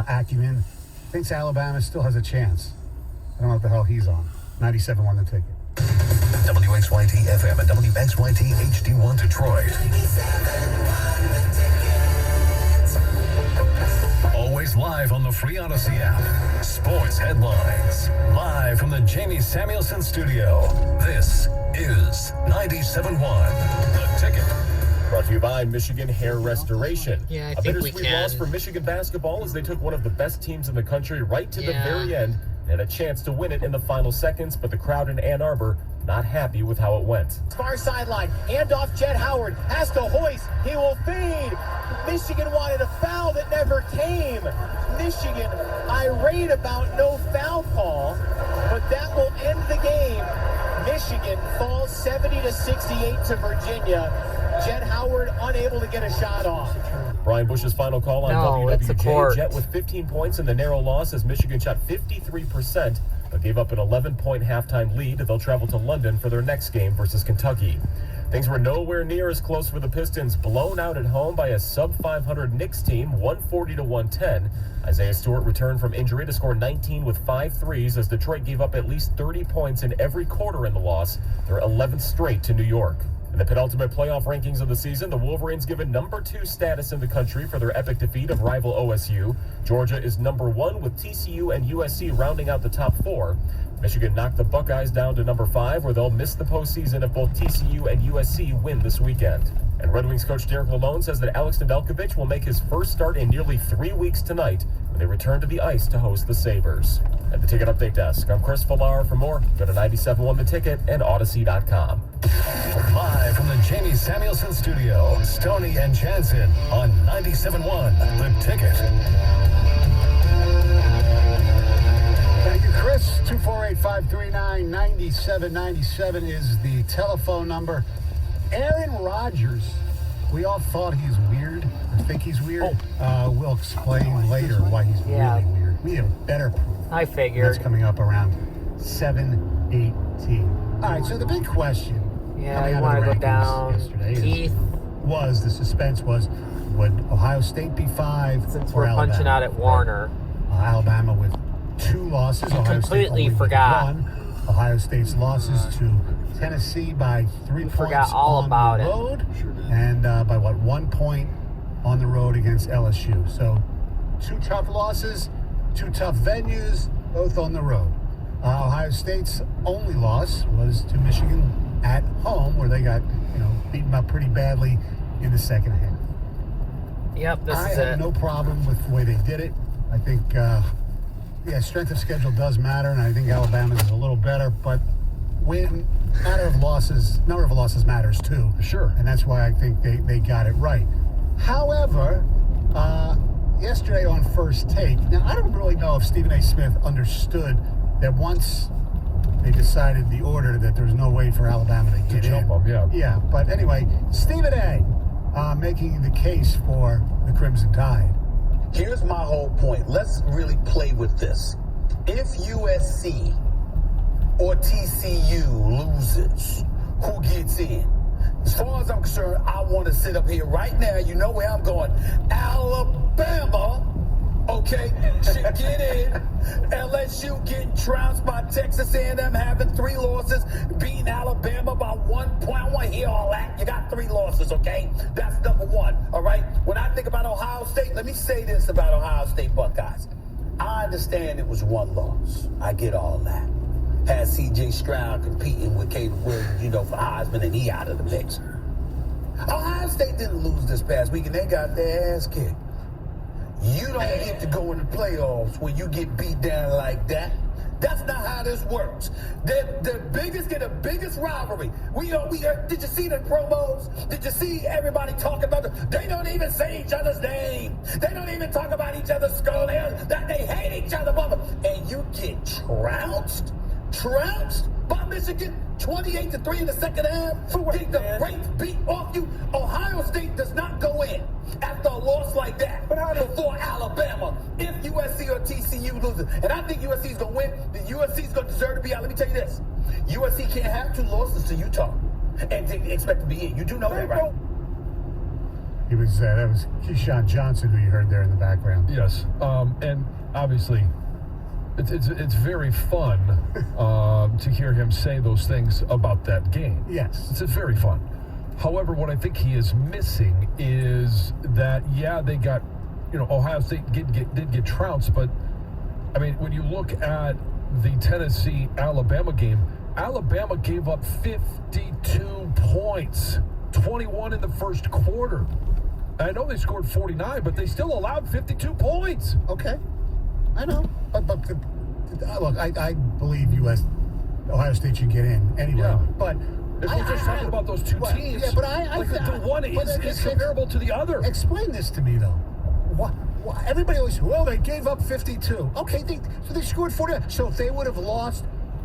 acumen, thinks Alabama still has a chance. I don't know what the hell he's on. 97 The Ticket. WXYT FM and WXYT HD1 Detroit. Always live on the free Odyssey app. Sports headlines. Live from the Jamie Samuelson studio. This is 97.1 The Ticket. Brought to you by Michigan Hair Restoration. Yeah, I a think we bittersweet can. loss for Michigan basketball as they took one of the best teams in the country right to the very end and had a chance to win it in the final seconds, but the crowd in Ann Arbor not happy with how it went. Far sideline, handoff, Jett Howard has to hoist, he will feed. Michigan wanted a foul that never came. Michigan irate about no foul call, but that will end the game. Michigan falls 70-68 to Virginia. Jett Howard unable to get a shot off. Brian Bush's final call on WWJ. Jett with 15 points in the narrow loss as Michigan shot 53%, but gave up an 11-point halftime lead. They'll travel to London for their next game versus Kentucky. Things were nowhere near as close for the Pistons, blown out at home by a sub-500 Knicks team, 140-110. Isaiah Stewart returned from injury to score 19 with 5 threes as Detroit gave up at least 30 points in every quarter in the loss, their 11th straight to New York. In the penultimate playoff rankings of the season, the Wolverines given number 2 status in the country for their epic defeat of rival OSU. Georgia is number 1 with TCU and USC rounding out the top 4. Michigan knocked the Buckeyes down to number 5, where they'll miss the postseason if both TCU and USC win this weekend. And Red Wings coach Derek Lalonde says that Alex Nedeljkovic will make his first start in nearly 3 weeks tonight when they return to the ice to host the Sabres. At the Ticket Update Desk, I'm Chris Villar. For more, go to 97.1 The Ticket and Odyssey.com. Live from the Jamie Samuelson studio, Stoney and Jansen on 97.1 The Ticket. Thank you, Chris. 248-539-9797 is the telephone number. Aaron Rodgers, we all thought he's weird, or think he's weird. We'll explain later why he's really weird. We have better proof. I figured. That's coming up around 7:18. All right, so the big question I want to go down. Keith. The suspense was, would Ohio State be 5 Since or we're Alabama? punching out at Warner. Alabama with 2 losses. Ohio completely State forgot. 1. Ohio State's losses to Tennessee by 3 points forgot all on about the it. road, and by 1 point on the road against LSU. So 2 tough losses, 2 tough venues, both on the road. Ohio State's only loss was to Michigan at home, where they got beaten up pretty badly in the second half. Yep, this I is have it. no problem with the way they did it. I think, strength of schedule does matter, and I think Alabama's is a little better, but number of losses matters too. Sure. And that's why I think they got it right. However, yesterday on First Take, now I don't really know if Stephen A. Smith understood that once they decided the order that there's no way for Alabama to get in. Yeah, but anyway, Stephen A. Making the case for the Crimson Tide. Here's my whole point. Let's really play with this. If USC or TCU loses, who gets in? As far as I'm concerned, I want to sit up here right now. You know where I'm going. Alabama, okay, should get in. LSU getting trounced by Texas A&M, having 3 losses, beating Alabama by 1 point. I want to hear all that. You got 3 losses, okay? That's number 1, all right? When I think about Ohio State, let me say this about Ohio State Buckeyes. I understand it was 1 loss. I get all that. Had C.J. Stroud competing with Caleb Williams, for Heisman, and he out of the mix. Ohio State didn't lose this past week, and they got their ass kicked. You don't get to go in the playoffs when you get beat down like that. That's not how this works. The biggest rivalry. Did you see the promos? Did you see everybody talking about they don't even say each other's name. They don't even talk about each other's skull. They hate each other, and you get trounced by Michigan, 28-3 in the second half. Get the brakes beat off you. Ohio State does not go in after a loss like that before Alabama if USC or TCU loses. And I think USC is going to win. The USC is going to deserve to be out. Let me tell you this. USC can't have 2 losses to Utah and expect to be in. You do know that, right? That was Keyshawn Johnson, who you heard there in the background. Yes, and obviously, it's very fun to hear him say those things about that game. Yes, it's very fun. However, what I think he is missing is that they got, Ohio State did get trounced, but I mean, when you look at the Tennessee-Alabama game, Alabama gave up 52 points, 21 in the first quarter. I know they scored 49, but they still allowed 52 points. Okay, I know. But look, I believe Ohio State should get in anyway. Yeah. But if we're just talking about those two teams, yeah, but the one is comparable to the other. Explain this to me, though. What? Everybody always, they gave up 52. Okay, so they scored 49. So if they would have lost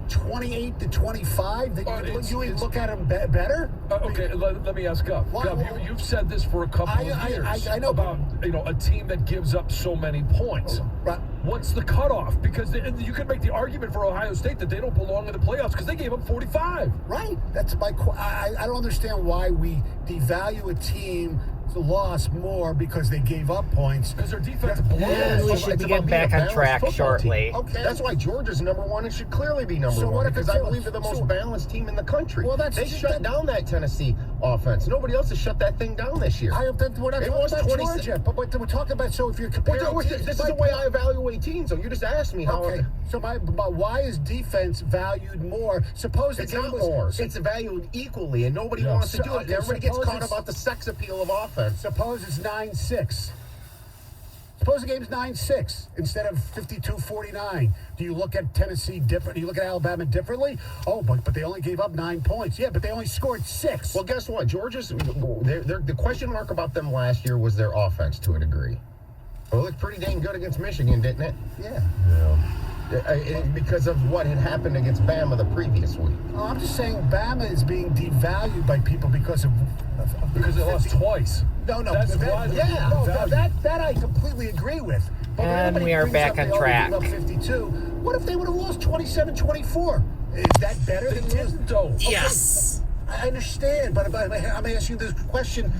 28-25, then you would look at them better? Okay, let me ask Gov. Gov, you've said this for a couple of years I know about a team that gives up so many points. Right. What's the cutoff? Because you could make the argument for Ohio State that they don't belong in the playoffs because they gave up 45. Right. That's my. I don't understand why we devalue a team. Lost more because they gave up points. Because their defense blows. And we should get back on track shortly. Okay. That's why Georgia's number one and should clearly be number one, because I believe they're the most balanced team in the country. Well, they shut down that Tennessee offense. Nobody else has shut that thing down this year. We're not talking about Georgia, but we're talking about, so if you're comparing... This is the way I evaluate teams, so you just asked me how... Okay, so why is defense valued more? Suppose it's not more. It's valued equally, and nobody wants to do it. Everybody gets caught about the sex appeal of offense. Suppose it's 9-6. Suppose the game's 9-6 instead of 52-49. Do you look at Tennessee different? Do you look at Alabama differently? Oh, but they only gave up 9 points. Yeah, but they only scored 6. Well, guess what? Georgia's the question mark about them last year was their offense to a degree. Well, it looked pretty dang good against Michigan, didn't it? Yeah. Because of what had happened against Bama the previous week. Oh, I'm just saying Bama is being devalued by people because they lost twice. No, that's why. That I completely agree with. But and we are back on track. 52. What if they would have lost 27-24? Is that better than losing? Yes. Okay. I understand, but I'm asking this question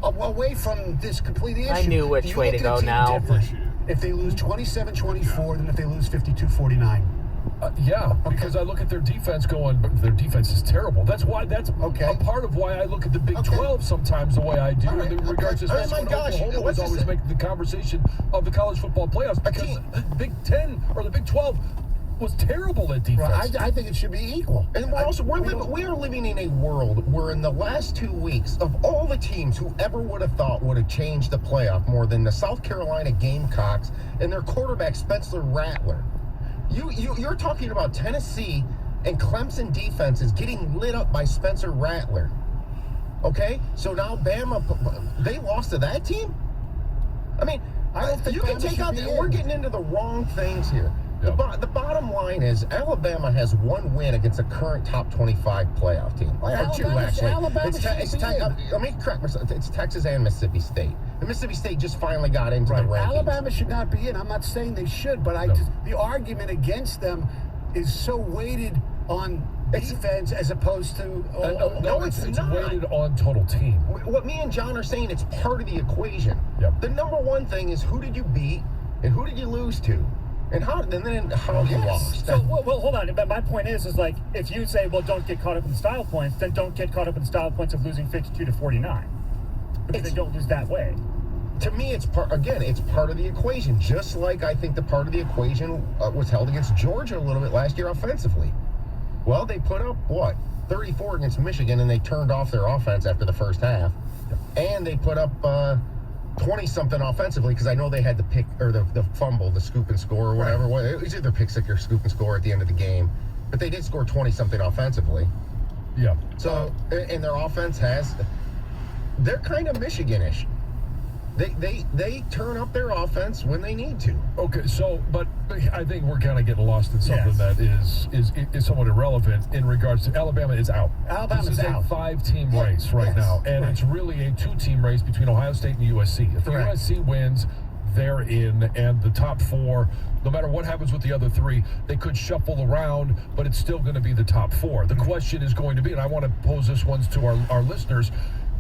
away from this complete issue. I knew which way to go now. If they lose 27-24 than if they lose 52-49. Because I look at their defense but their defense is terrible. That's a part of why I look at the Big 12 sometimes the way I do in regards to Oklahoma was always making the conversation of the college football playoffs, because the Big 10 or the Big 12 was terrible at defense. Right. I think it should be equal. And we are living in a world where in the last 2 weeks, of all the teams who ever would have thought would have changed the playoff more than the South Carolina Gamecocks and their quarterback Spencer Rattler, you're talking about Tennessee and Clemson defenses getting lit up by Spencer Rattler. Okay? So now Bama, they lost to that team? I mean, I don't think you can take out we're getting into the wrong things here. Yep. The bottom line is Alabama has one win against a current top 25 playoff team. Or two, actually. Let me correct myself. It's Texas and Mississippi State. And Mississippi State just finally got into the rankings. Alabama should not be in. I'm not saying they should, but the argument against them is so weighted on defense as opposed to... it's weighted on total team. What me and John are saying, it's part of the equation. Yep. The number one thing is who did you beat and who did you lose to? And then how you lost. So, well, hold on. But my point is like, if you say, well, don't get caught up in the style points, then don't get caught up in the style points of losing 52-49. Because they don't lose that way. To me, it's part of the equation. Just like I think the part of the equation was held against Georgia a little bit last year offensively. Well, they put up, 34 against Michigan, and they turned off their offense after the first half. And they put up 20-something offensively, because I know they had the pick or the fumble, the scoop and score or whatever. Right. It was either pick six or scoop and score at the end of the game. But they did score 20-something offensively. Yeah. So, and their offense they're kind of Michigan-ish. They turn up their offense when they need to. Okay, but I think we're kind of getting lost in something that is somewhat irrelevant in regards to Alabama is out. Alabama's out. This is a 5-team race right now, and it's really a 2-team race between Ohio State and USC. If USC wins, they're in, and the top 4, no matter what happens with the other 3, they could shuffle around, but it's still going to be the top 4. The question is going to be, and I want to pose this one to our listeners,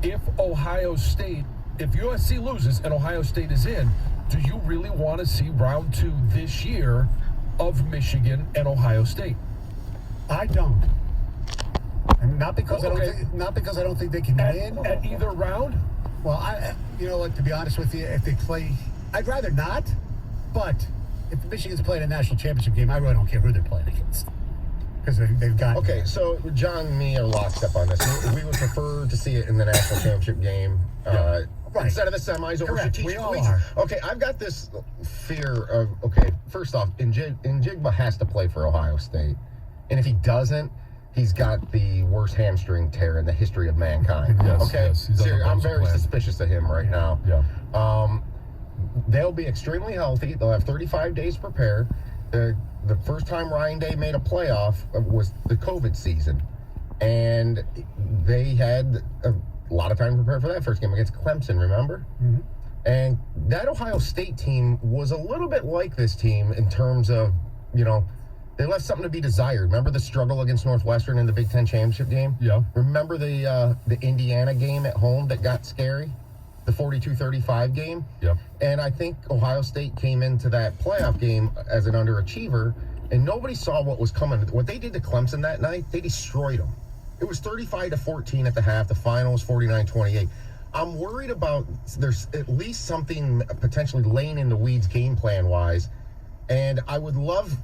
if Ohio State if USC loses and Ohio State is in, do you really want to see round 2 this year of Michigan and Ohio State? I don't. And not because I don't think they can win at either round. Well, you know what? To be honest with you, if they play, I'd rather not. But if Michigan's playing a national championship game, I really don't care who they're playing against because they've got. Okay, so John and me are lockstep on this. We would prefer to see it in the national championship game Right. instead of the semis over Correct. strategic We all weeks. are. Okay, I've got this fear of. Okay, first off, Njigba has to play for Ohio State, and if he doesn't, he's got the worst hamstring tear in the history of mankind. Yes, okay, yes, he's on the Seriously, I'm very plan. suspicious of him right now. Yeah. They'll be extremely healthy. They'll have 35 days to prepare. The first time Ryan Day made a playoff was the COVID season, and they had a lot of time to prepare for that first game against Clemson, remember? Mm-hmm. And that Ohio State team was a little bit like this team in terms of, they left something to be desired. Remember the struggle against Northwestern in the Big Ten championship game? Yeah. Remember the Indiana game at home that got scary? The 42-35 game? Yep. And I think Ohio State came into that playoff game as an underachiever, and nobody saw what was coming. What they did to Clemson that night, they destroyed them. It was 35-14 at the half. The final was 49-28. I'm worried about there's at least something potentially laying in the weeds game plan-wise, and I would love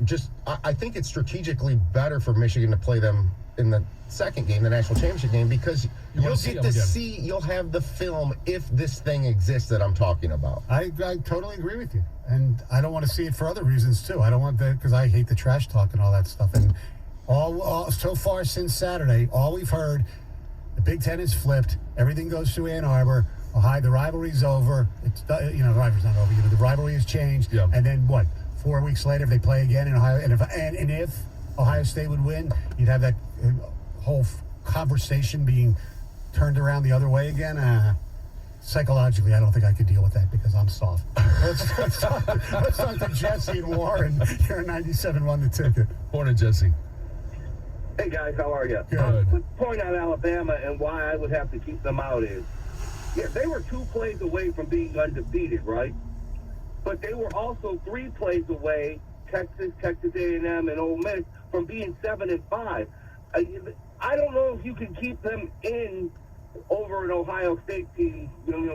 I think it's strategically better for Michigan to play them in the second game, the national championship game, because you'll get to see, you'll have the film if this thing exists that I'm talking about. I totally agree with you. And I don't want to see it for other reasons, too. I don't want that because I hate the trash talk and all that stuff. And all so far since Saturday, all we've heard, the Big Ten is flipped. Everything goes through Ann Arbor. Ohio, the rivalry's over. The rivalry's not over. The rivalry has changed. Yeah. And then what? 4 weeks later, if they play again in Ohio, and if Ohio State would win, you'd have that whole conversation being turned around the other way again. Psychologically, I don't think I could deal with that because I'm soft. Let's talk to Jesse and Warren here on 97.1 The Ticket. Morning, Jesse. Hey, guys, how are you? Good. Quick point on Alabama and why I would have to keep them out is, they were 2 plays away from being undefeated, right? But they were also 3 plays away, Texas A&M, and Ole Miss, from being 7-5. I don't know if you can keep them in over an Ohio State team,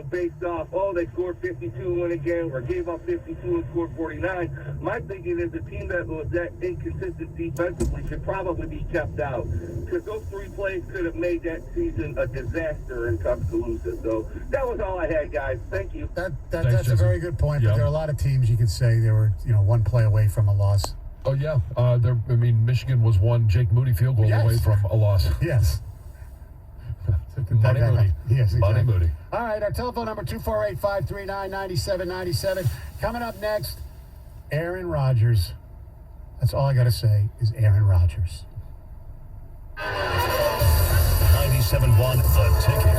based off, they scored 52 in a game or gave up 52 and scored 49. My thinking is a team that was that inconsistent defensively should probably be kept out because those 3 plays could have made that season a disaster in Tuscaloosa. So that was all I had, guys. Thank you. That's a very good point. Yeah. But there are a lot of teams you could say they were, 1 play away from a loss. Oh, yeah. Michigan was one Jake Moody field goal away from a loss. Yes. Money Moody. Yes, exactly. Money Moody. All right, our telephone number 248-539-9797. Coming up next, Aaron Rodgers. That's all I got to say is Aaron Rodgers. 97.1 The Ticket.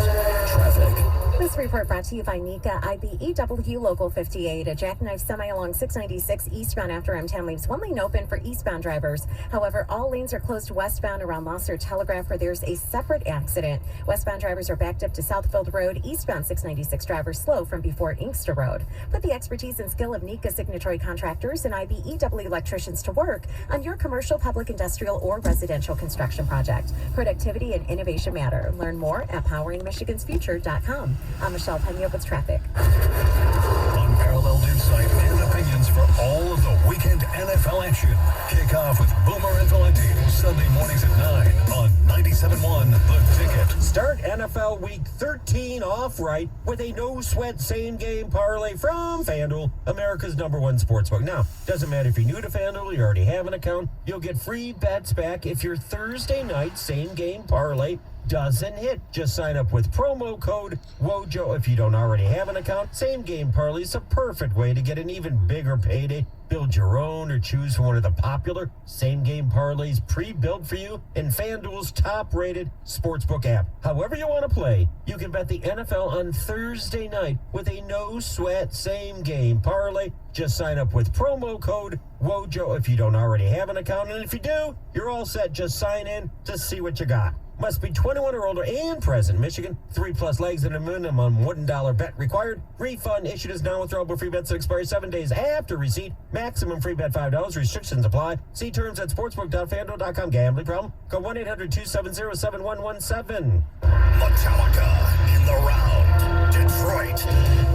Traffic. This report brought to you by NECA IBEW Local 58. A jackknife semi along 696 eastbound after M10 leaves 1 lane open for eastbound drivers. However, all lanes are closed westbound around Losser Telegraph where there's a separate accident. Westbound drivers are backed up to Southfield Road. Eastbound 696 drivers slow from before Inkster Road. Put the expertise and skill of NECA signatory contractors and IBEW electricians to work on your commercial, public, industrial, or residential construction project. Productivity and innovation matter. Learn more at poweringmichigansfuture.com. I'm Michelle Pena with traffic. Unparalleled insight and opinions for all of the weekend NFL action. Kick off with Boomer and Valenti Sunday mornings at 9 on 97.1 The Ticket. Start NFL Week 13 off right with a no-sweat same-game parlay from FanDuel, America's #1 sportsbook. Now, doesn't matter if you're new to FanDuel, you already have an account, you'll get free bets back if your Thursday night same-game parlay doesn't hit. Just sign up with promo code WOJO if you don't already have an account. Same game parlay is a perfect way to get an even bigger payday Build your own or choose from one of the popular same-game parlays pre-built for you in FanDuel's top-rated sportsbook app. However you want to play, you can bet the NFL on Thursday night with a no-sweat same-game parlay. Just sign up with promo code WOJO if you don't already have an account. And if you do, you're all set. Just sign in to see what you got. Must be 21 or older and present in Michigan. 3+ legs and a minimum $1 bet required. Refund issued as non-withdrawable free bets that expire 7 days after receipt. Maximum free bet $5. Restrictions apply. See terms at sportsbook.fanduel.com. Gambling problem? Call 1-800-270-7117. Metallica in the round. Detroit,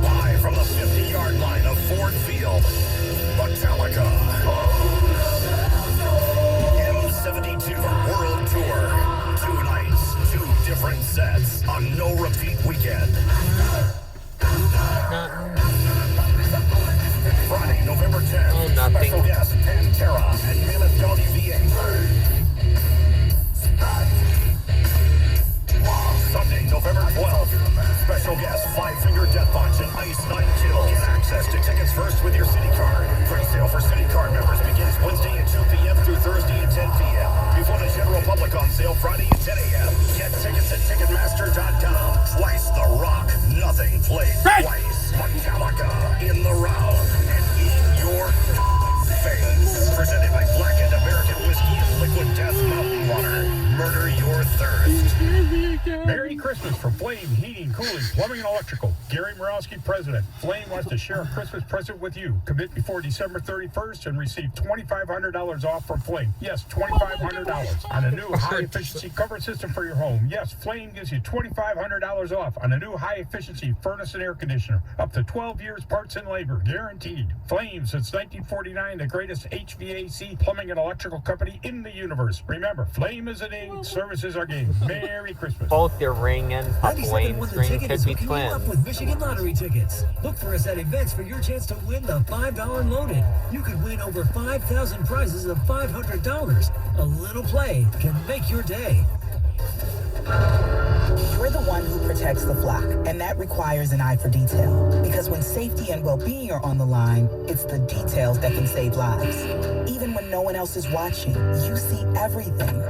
live from the 50-yard line of Ford Field. Metallica. M72 World Tour. 2 nights, 2 different sets on no repeat weekend. Friday, November 10th. Special guest Pantera and Mammoth County VA. Sunday, November 12th. Special guest Five Finger Death Punch and Ice Nine Kills. Get access to tickets first with your City Card. Pre-sale for City Card members begins Wednesday at 2 p.m. through Thursday at 10 p.m. Before the general public on sale Friday at 10 a.m. Get tickets at Ticketmaster.com. Twice the rock. Nothing plays twice. Metallica in the round and in your face. Presented by Blackened American Whiskey and Liquid Death Mountain Water. Murder your thirst. Merry Christmas from Flame Heating, Cooling, Plumbing, and Electrical. Gary Morawski, President. Flame wants to share a Christmas present with you. Commit before December 31st and receive $2,500 off from Flame. Yes, $2,500 on a new high-efficiency cover system for your home. Yes, Flame gives you $2,500 off on a new high-efficiency furnace and air conditioner. Up to 12 years parts and labor, guaranteed. Flame, since 1949, the greatest HVAC, plumbing, and electrical company in the universe. Remember, Flame is a name, services are game. Merry Christmas. Both your ring and Wayne's ring could be twins. With Michigan Lottery tickets. Look for us at events for your chance to win the $5 loaded. You could win over 5,000 prizes of $500. A little play can make your day. You're the one who protects the flock, and that requires an eye for detail. Because when safety and well-being are on the line, it's the details that can save lives. Even when no one else is watching, you see everything.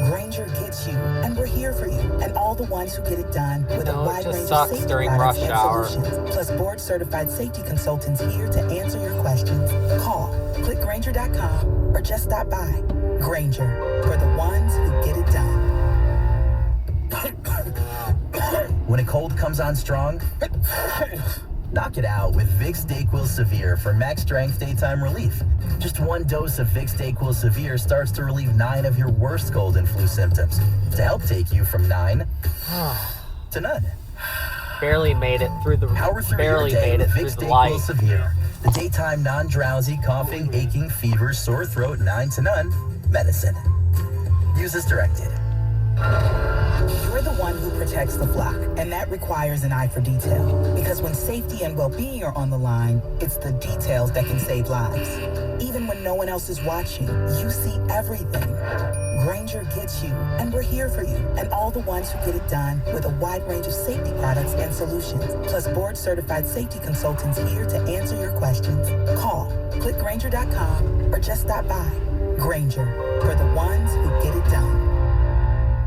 Grainger gets you, and we're here for you. And all the ones who get it done with a wide range of safety products and solutions. Plus board-certified safety consultants here to answer your questions. Call, click Grainger.com, or just stop by. Grainger, for the ones who get it done. When a cold comes on strong, knock it out with Vicks DayQuil Severe for max strength daytime relief. Just 1 dose of Vicks DayQuil Severe starts to relieve 9 of your worst cold and flu symptoms to help take you from 9 to none. Barely made it through the Vicks DayQuil Severe, the daytime non-drowsy, coughing, aching, fever, sore throat, 9 to none medicine. Use as directed. You're the one who protects the flock, and that requires an eye for detail. Because when safety and well-being are on the line, it's the details that can save lives. Even when no one else is watching, you see everything. Grainger gets you, and we're here for you. And all the ones who get it done with a wide range of safety products and solutions. Plus board-certified safety consultants here to answer your questions. Call, click Grainger.com, or just stop by. Grainger, for the ones who get it done.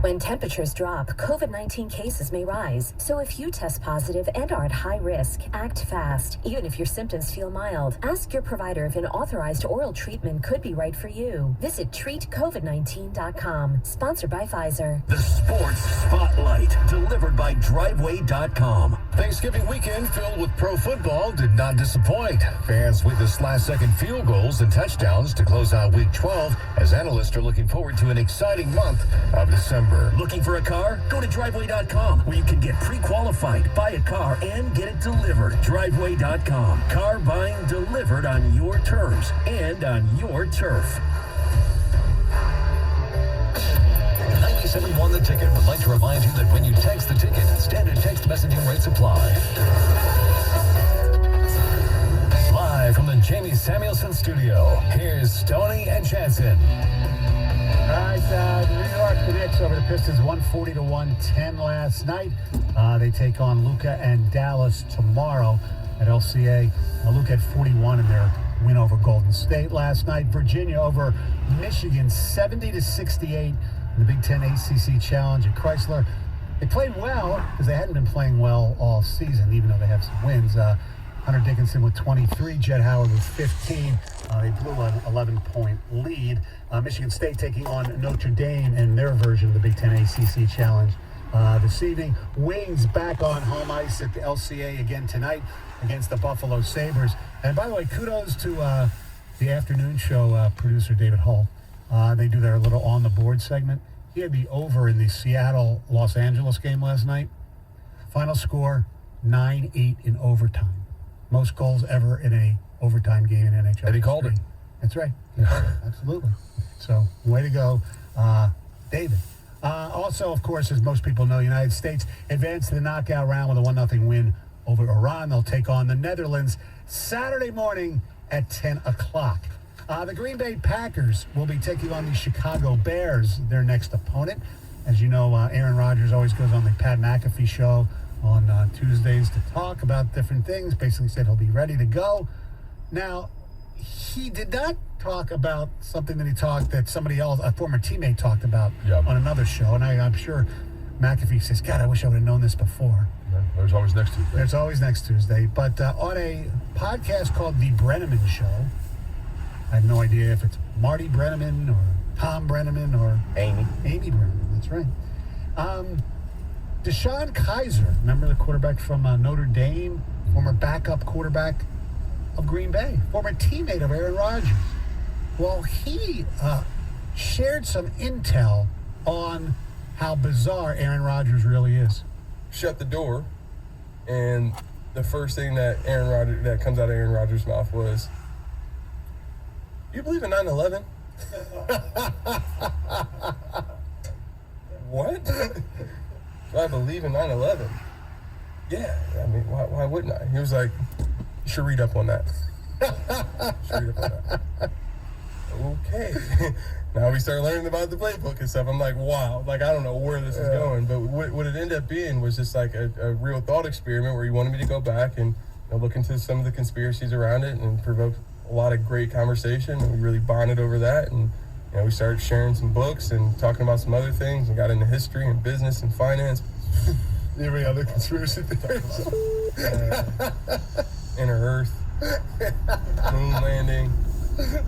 When temperatures drop, COVID-19 cases may rise. So if you test positive and are at high risk, act fast, even if your symptoms feel mild. Ask your provider if an authorized oral treatment could be right for you. Visit treatcovid19.com. Sponsored by Pfizer. The Sports Spotlight, delivered by Driveway.com. Thanksgiving weekend filled with pro football did not disappoint. Fans witnessed last-second field goals and touchdowns to close out Week 12, as analysts are looking forward to an exciting month of December. Looking for a car? Go to Driveway.com, where you can get pre-qualified, buy a car, and get it delivered. Driveway.com. Car buying delivered on your terms and on your turf. 97.1 The Ticket would like to remind you that when you text the ticket, standard text messaging rates apply. Live from the Jamie Samuelson studio, here's Stoney and Jansen. All right, the New York Knicks over the Pistons 140-110 last night. They take on Luka and Dallas tomorrow at LCA. Luka had 41 in their win over Golden State last night. Virginia over Michigan 70-68 in the Big Ten ACC Challenge at Chrysler. They played well because they hadn't been playing well all season, even though they have some wins. Hunter Dickinson with 23, Jett Howard with 15. They blew an 11-point lead. Michigan State taking on Notre Dame in their version of the Big Ten ACC Challenge this evening. Wings back on home ice at the LCA again tonight against the Buffalo Sabres. And by the way, kudos to the afternoon show producer David Hull. They do their little on the board segment. He had the over in the Seattle-Los Angeles game last night. Final score, 9-8 in overtime. Most goals ever in a overtime game in NHL. And he called it. That's right. He called it. Absolutely. So, way to go, David. Also, of course, as most people know, the United States advanced to the knockout round with a 1-0 win over Iran. They'll take on the Netherlands Saturday morning at 10 o'clock. The Green Bay Packers will be taking on the Chicago Bears, their next opponent. As you know, Aaron Rodgers always goes on the Pat McAfee show on Tuesdays to talk about different things. Basically said he'll be ready to go. Now, he did not talk about something that somebody else, a former teammate, talked about on another show. And I'm sure McAfee says, God, I wish I would have known this before. There's always next Tuesday. There's always next Tuesday. But on a podcast called The Brenneman Show, I have no idea if it's Marty Brenneman or Tom Brenneman or Amy Brenneman. That's right. DeShone Kizer, remember the quarterback from Notre Dame, former backup quarterback of Green Bay, former teammate of Aaron Rodgers. Well, he shared some intel on how bizarre Aaron Rodgers really is. Shut the door, and the first thing that comes out of Aaron Rodgers' mouth was, "You believe in 9/11?" What? Do I believe in 9/11? Yeah. I mean, why wouldn't I? He was like, "You should read up on that." Okay. Now we start learning about the playbook and stuff. I'm like, wow. Like, I don't know where this is going. But what it ended up being was just like a real thought experiment where he wanted me to go back and look into some of the conspiracies around it and provoke a lot of great conversation. And we really bonded over that. And we started sharing some books and talking about some other things and got into history and business and finance. You have any other conspiracy theories? Inner Earth, moon landing.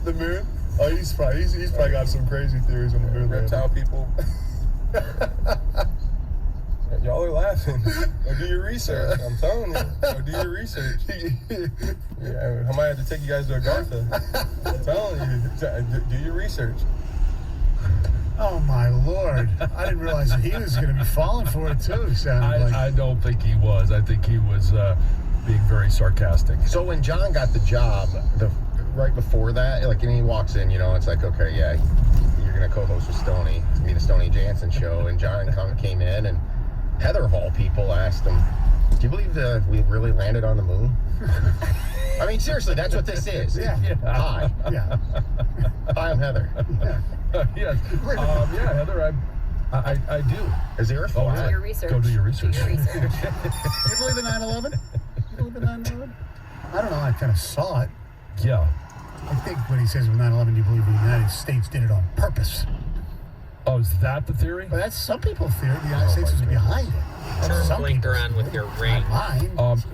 The moon? Oh, he's probably got some crazy theories on the moon. Reptile people. Y'all are laughing. Go do your research. I'm telling you. Go do your research. I might have to take you guys to Agartha. I'm telling you. Do your research. Oh, my Lord. I didn't realize that he was going to be falling for it, too. I don't think he was. I think he was being very sarcastic. So when John got the job, right before that, and he walks in, it's like, okay, yeah, you're going to co-host with Stoney. It's going to be the Stoney Jansen show. And John came in, and Heather, of all people, asked him, do you believe that we really landed on the moon? I mean, seriously, that's what this is. Yeah. Hi. Yeah. Hi, I'm Heather. Yes. Yeah, Heather, I do. Is there a flag? Do your research. Go do your research. You believe in 9/11? You believe in 9/11? I don't know. I kind of saw it. Yeah. I think when he says with 9/11, do you believe the United States did it on purpose? Oh, is that the theory? Well, that's some people's theory. The United States was behind it. Turn blinker on with your ring.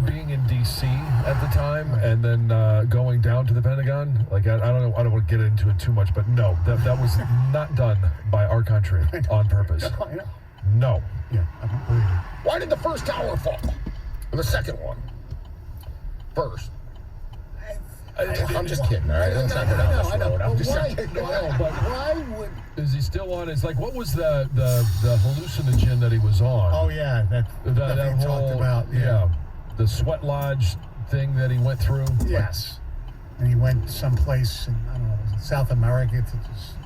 Being in D.C. at the time and then going down to the Pentagon, I don't know. I don't want to get into it too much, but no, that was not done by our country on purpose. No. Yeah. Why did the first tower fall? And the second one? First. I'm just kidding, all right? Let's not go down this road. I'm just kidding. But why would... Is he still on? It's like, what was the hallucinogen that he was on? Oh, yeah. That whole, talked about. Yeah. The sweat lodge thing that he went through. Yes. And he went someplace in, I don't know, was it South America to just...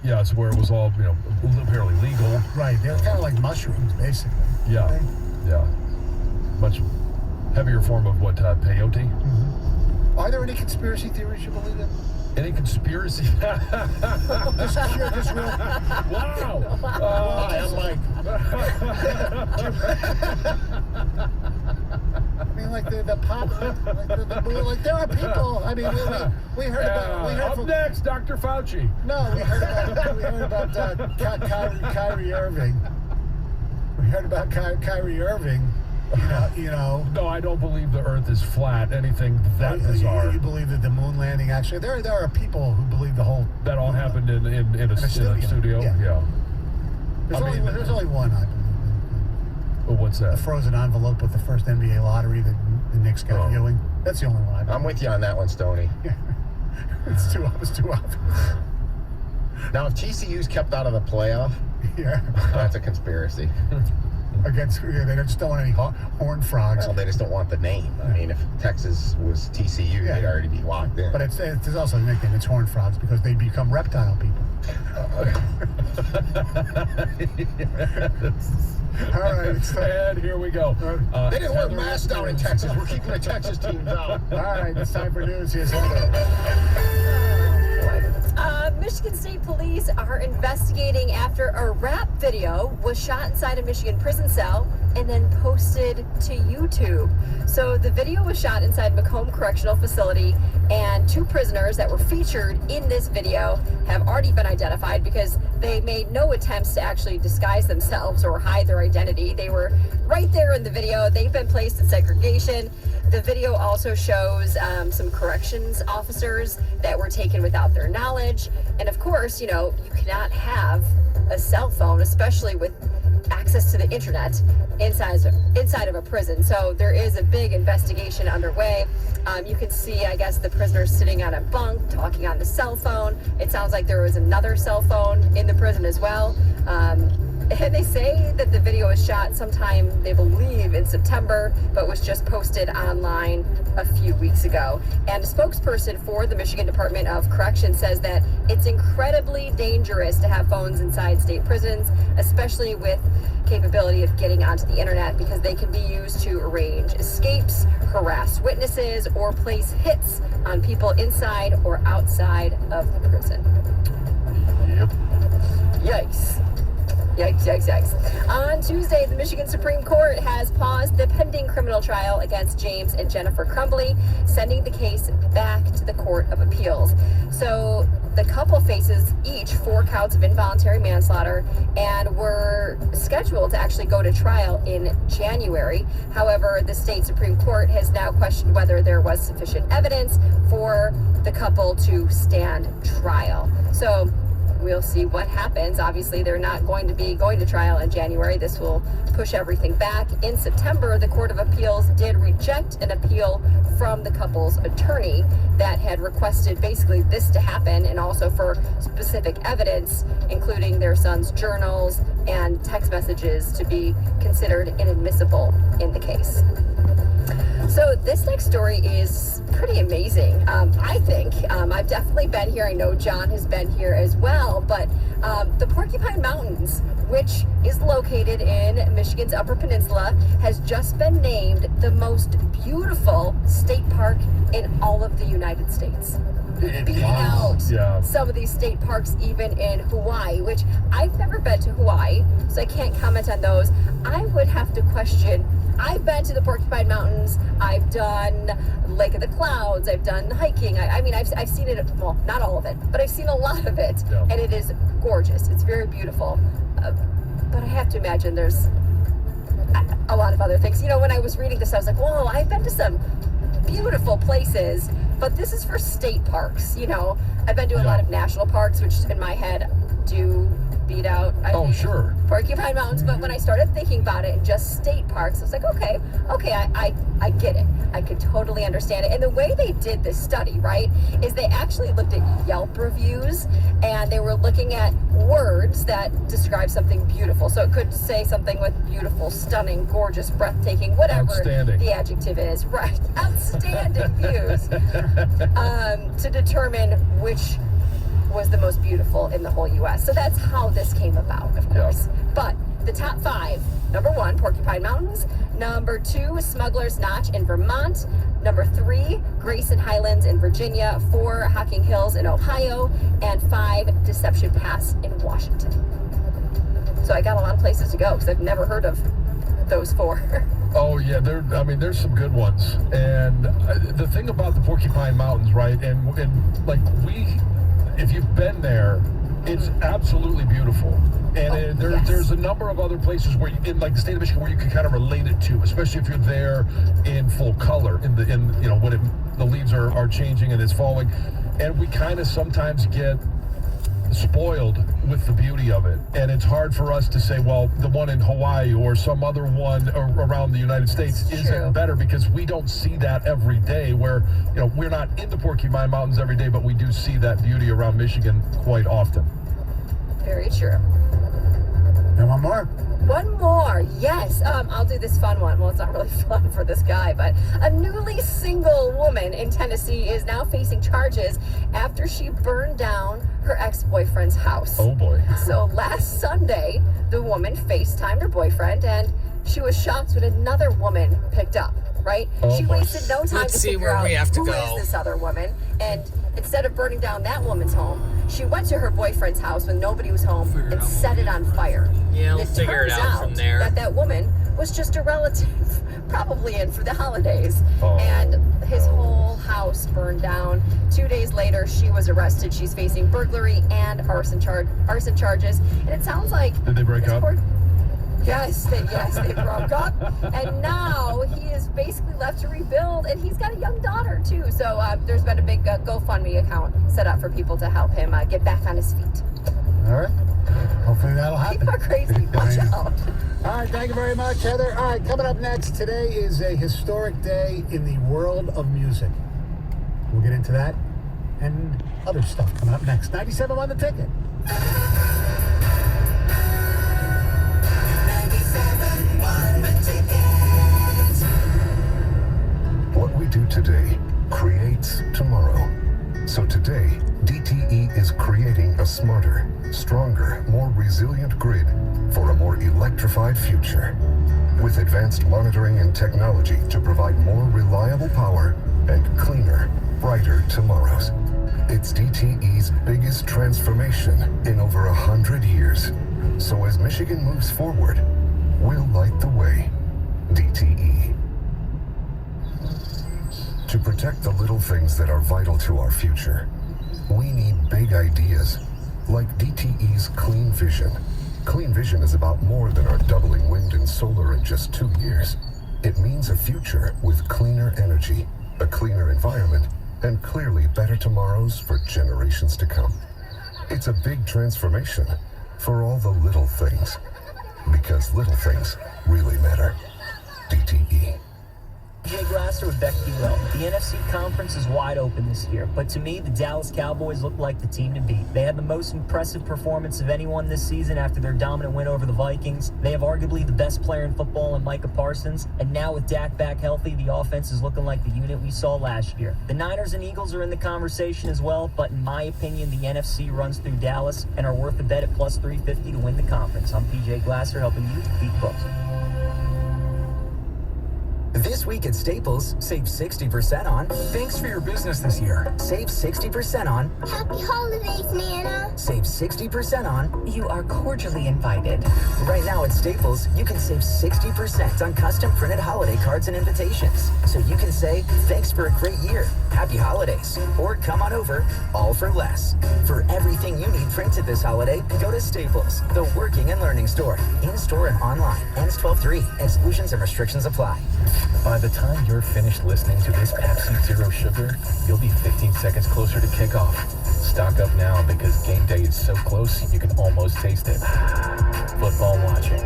Yeah, it's where it was all, apparently legal. Right. They're kind of like mushrooms, basically. Yeah. Right? Yeah. Much heavier form of what, peyote? Mm-hmm. Are there any conspiracy theories you believe in? Any conspiracy? Just real. Wow. Hi, I'm Mike. I mean, the pop, like there are people. I mean, we heard up next, Dr. Fauci. No, we heard about Kyrie Irving. We heard about Kyrie Irving. You know. No, I don't believe the Earth is flat. Anything that bizarre. You believe that the moon landing actually? There are people who believe the whole. That all happened in a studio. Yeah. There's only one. I believe. Well, what's that? The frozen envelope with the first NBA lottery that the Knicks got viewing. That's the only one I believe. I'm with you on that one, Stoney. Yeah. It's too obvious. Now, if TCU's kept out of the playoff, that's a conspiracy. Against, they just don't want any horned frogs. Well, they just don't want the name. I mean, if Texas was TCU, they'd already be locked in. But it's also a nickname. It's horned frogs because they become reptile people. All right. And here we go. They didn't wear masks down in Texas. We're keeping the Texas teams out. All right. It's time for news. Here's Heather. Michigan State Police are investigating after a rap video was shot inside a Michigan prison cell and then posted to YouTube. So the video was shot inside Macomb Correctional Facility, and 2 prisoners that were featured in this video have already been identified because they made no attempts to actually disguise themselves or hide their identity. They were right there in the video. They've been placed in segregation. The video also shows some corrections officers that were taken without their knowledge. And of course, you cannot have a cell phone, especially with access to the internet inside of a prison. So there is a big investigation underway. You can see, I guess, the prisoners sitting on a bunk, talking on the cell phone. It sounds like there was another cell phone in the prison as well. And they say that the video was shot sometime, they believe, in September, but was just posted online a few weeks ago. And a spokesperson for the Michigan Department of Corrections says that it's incredibly dangerous to have phones inside state prisons, especially with capability of getting onto the internet, because they can be used to arrange escapes, harass witnesses, or place hits on people inside or outside of the prison. Yep. Yikes. Yikes, yikes, yikes. On Tuesday, the Michigan Supreme Court has paused the pending criminal trial against James and Jennifer Crumbly, sending the case back to the Court of Appeals. So the couple faces each 4 counts of involuntary manslaughter and were scheduled to actually go to trial in January. However, the state Supreme Court has now questioned whether there was sufficient evidence for the couple to stand trial. So we'll see what happens. Obviously, they're not going to be going to trial in January. This will push everything back. In September, the Court of Appeals did reject an appeal from the couple's attorney that had requested basically this to happen, and also for specific evidence, including their son's journals and text messages, to be considered inadmissible in the case. So this next story is pretty amazing. I think I've definitely been here. I know John has been here as well, but the Porcupine Mountains, which is located in Michigan's Upper Peninsula, has just been named the most beautiful state park in all of the United States. Beating out some of these state parks even in Hawaii, which I've never been to Hawaii, so I can't comment on those. I would have to question. I've been to the Porcupine Mountains. I've done Lake of the Clouds. I've done hiking. I mean, I've seen it. Well, not all of it, but I've seen a lot of it, and it is gorgeous. It's very beautiful. But I have to imagine there's a lot of other things. When I was reading this, I was like, whoa, I've been to some beautiful places, but this is for state parks. I've been to a lot of national parks, which in my head do beat out sure, Porcupine Mountains. But when I started thinking about it in just state parks, I was like, okay, I get it. I could totally understand it. And the way they did this study, right, is they actually looked at Yelp reviews, and they were looking at words that describe something beautiful. So it could say something with beautiful, stunning, gorgeous, breathtaking, whatever the adjective is, right? Outstanding views, to determine which was the most beautiful in the whole U.S. So that's how this came about, of course. But the top 5, number 1, Porcupine Mountains. Number 2, Smuggler's Notch in Vermont. Number 3, Grayson Highlands in Virginia. 4, Hocking Hills in Ohio. And 5, Deception Pass in Washington. So I got a lot of places to go because I've never heard of those 4. Oh, yeah. There's some good ones. And the thing about the Porcupine Mountains, right? And if you've been there, it's absolutely beautiful. And there's a number of other places where, in like the state of Michigan, where you can kind of relate it to, especially if you're there in full color, when the leaves are changing and it's falling. And we kind of sometimes get spoiled with the beauty of it, and it's hard for us to say, well, the one in Hawaii or some other one around the United States isn't better, because we don't see that every day. Where we're not in the Porcupine Mountains every day, but we do see that beauty around Michigan quite often. Very true. And one more. One more, yes. I'll do this fun one. Well, it's not really fun for this guy, but a newly single woman in Tennessee is now facing charges after she burned down her ex-boyfriend's house. Oh, boy. So last Sunday, the woman FaceTimed her boyfriend, and she was shocked when another woman picked up, right? She wasted no time to figure out who is this other woman, and instead of burning down that woman's home, she went to her boyfriend's house when nobody was home and set it on fire. Yeah, we'll figure it out from there. That woman was just a relative, probably in for the holidays, and his whole house burned down. 2 days later, she was arrested. She's facing burglary and arson charges. And it sounds like did they break up? Yes, they broke up, and now he is basically left to rebuild, and he's got a young daughter too. So there's been a big GoFundMe account set up for people to help him get back on his feet. All right. Hopefully that'll happen. People are crazy. Watch out. All right, thank you very much, Heather. All right, coming up next, today is a historic day in the world of music. We'll get into that and other stuff coming up next. 97 on the Ticket. What we do today creates tomorrow. So today, DTE is creating a smarter, stronger, more resilient grid for a more electrified future. With advanced monitoring and technology to provide more reliable power and cleaner, brighter tomorrows. It's DTE's biggest transformation in over 100 years. So as Michigan moves forward, we'll light the way. DTE. To protect the little things that are vital to our future, we need big ideas, like DTE's Clean Vision. Clean Vision is about more than our doubling wind and solar in just 2 years. It means a future with cleaner energy, a cleaner environment, and clearly better tomorrows for generations to come. It's a big transformation for all the little things, because little things really matter. DTE. Jay Glasser with Beck Will. The NFC conference is wide open this year, but to me, the Dallas Cowboys look like the team to beat. They had the most impressive performance of anyone this season after their dominant win over the Vikings. They have arguably the best player in football in Micah Parsons, and now with Dak back healthy, the offense is looking like the unit we saw last year. The Niners and Eagles are in the conversation as well, but in my opinion, the NFC runs through Dallas and are worth a bet at plus 350 to win the conference. I'm PJ Glasser, helping you beat books. This week at Staples, save 60% on Thanks for your business this year. Save 60% on Happy Holidays, Nana. Save 60% on You Are Cordially Invited. Right now at Staples, you can save 60% on custom printed holiday cards and invitations. So you can say, thanks for a great year, happy holidays, or come on over, all for less. For everything you need printed this holiday, go to Staples, the working and learning store. In-store and online. Ends 12/3. Exclusions and restrictions apply. By the time you're finished listening to this Pepsi Zero Sugar, you'll be 15 seconds closer to kickoff. Stock up now because game day is so close you can almost taste it. Football watching.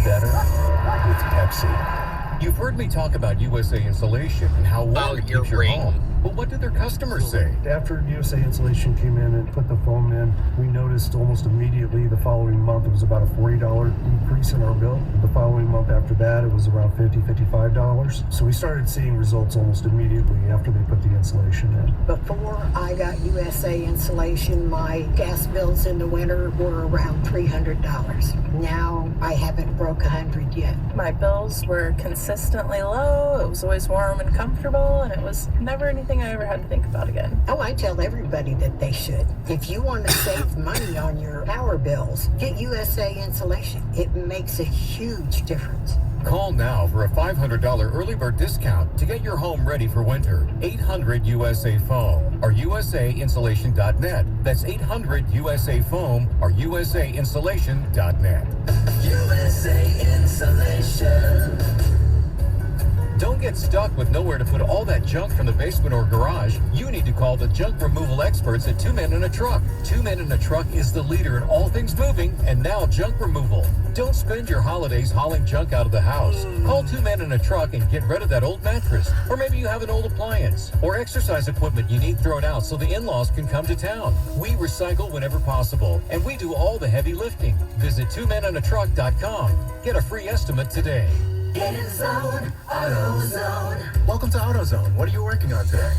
Better with Pepsi. You've heard me talk about USA Insulation and how well it keeps your home. But what did their customers say? After USA Insulation came in and put the foam in, we noticed almost immediately the following month it was about a $40 decrease in our bill. The following month after that, it was around $50, $55. So we started seeing results almost immediately after they put the insulation in. Before I got USA Insulation, my gas bills in the winter were around $300. Now I haven't broke 100 yet. My bills were consistently low. It was always warm and comfortable, and it was never anything I ever had to think about again. Oh, I tell everybody that they should. If you want to save money on your power bills, get USA Insulation. It makes a huge difference. Call now for a $500 early bird discount to get your home ready for winter. 800 USA Foam or USAinsulation.net. That's 800 USA Foam or USAinsulation.net. USA Insulation. Don't get stuck with nowhere to put all that junk from the basement or garage. You need to call the junk removal experts at 2 Men in a Truck. 2 Men in a Truck is the leader in all things moving and now junk removal. Don't spend your holidays hauling junk out of the house. Call 2 Men in a Truck and get rid of that old mattress. Or maybe you have an old appliance or exercise equipment you need thrown out so the in-laws can come to town. We recycle whenever possible and we do all the heavy lifting. Visit 2meninatruck.com. Get a free estimate today. InZone, AutoZone. Welcome to AutoZone. What are you working on today?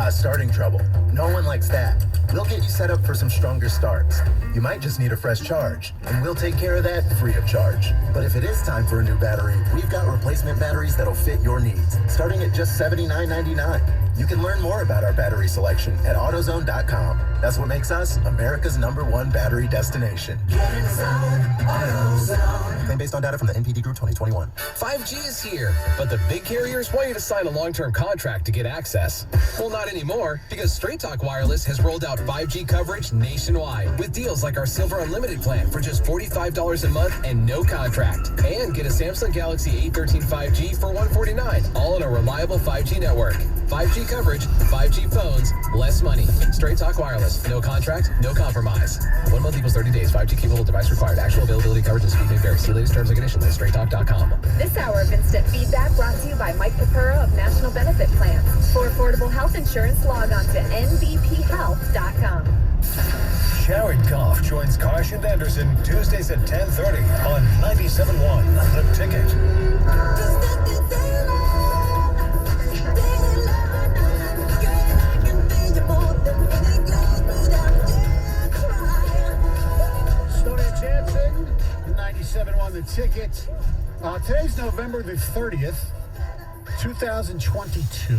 Starting trouble. No one likes that. We'll get you set up for some stronger starts. You might just need a fresh charge, and we'll take care of that free of charge. But if it is time for a new battery, we've got replacement batteries that'll fit your needs, starting at just $79.99. You can learn more about our battery selection at AutoZone.com. That's what makes us America's #1 battery destination. InZone, AutoZone. Claim based on data from the NPD Group 2021. 5G is here, but the big carriers want you to sign a long-term contract to get access. Well, not anymore, because Straight Talk Wireless has rolled out 5G coverage nationwide with deals like our Silver Unlimited plan for just $45 a month and no contract. And get a Samsung Galaxy A13 5G for $149, all on a reliable 5G network. 5G coverage, 5G phones, less money. Straight Talk Wireless. No contract, no compromise. 1 month equals 30 days. 5G capable device required. Actual availability, coverage, and speed may vary. See latest terms and conditions at straighttalk.com. This hour of Instant Feedback brought to you by Mike Papura of National Benefit Plans. For affordable health insurance, log on to nbphealth.com. Jared Goff joins Karsh and Anderson Tuesdays at 10:30 on 97.1 The Ticket. Stoney Jansen, 97.1 The Ticket. Today's November the 30th, 2022,